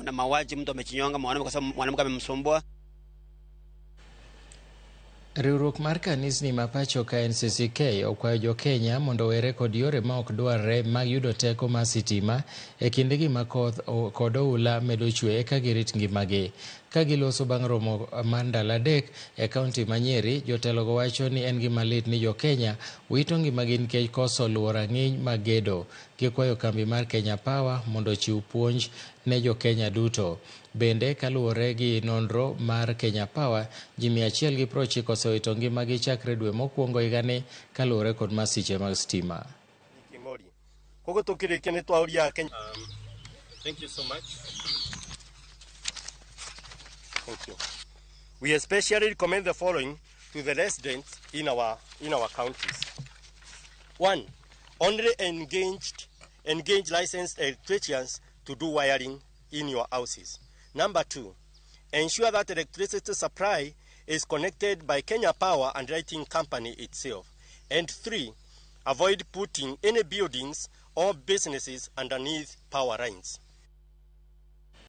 kuna mauaji, mtu amechinyonga mwanamke kwa sababu mwanamke amemsumbua. Riwruok mar kanisni mapacho ka NCCK okwayo jokenya mondo were kod yore ma ok dwarre mag yudo teko mar sitima e kindegi ma koth kod oula medo chwe ka girit ngimagi. Ka giloso bang' romo mar ndalo adek e kaunti ma Nyeri, jotelogo wacho ni en gima lit ni jokenya wito ngimagi nikech koso luwo rang'iny mag gedo. Gikwayo kambi mar Kenya Power mondo ochiw puonj ne jokenya duto. Bende kaluwore gi nonro mar Kenya Power, ji 190 osewito ngimagi chakre dwe mokwongo higani kaluwore kod masiche mag stima. Thank you so much. Thank you. We especially recommend the following to the residents in our counties. 1. Only engage licensed electricians to do wiring in your houses. Number 2, ensure that electricity supply is connected by Kenya Power and Lighting Company itself. And 3, avoid putting any buildings or businesses underneath power lines.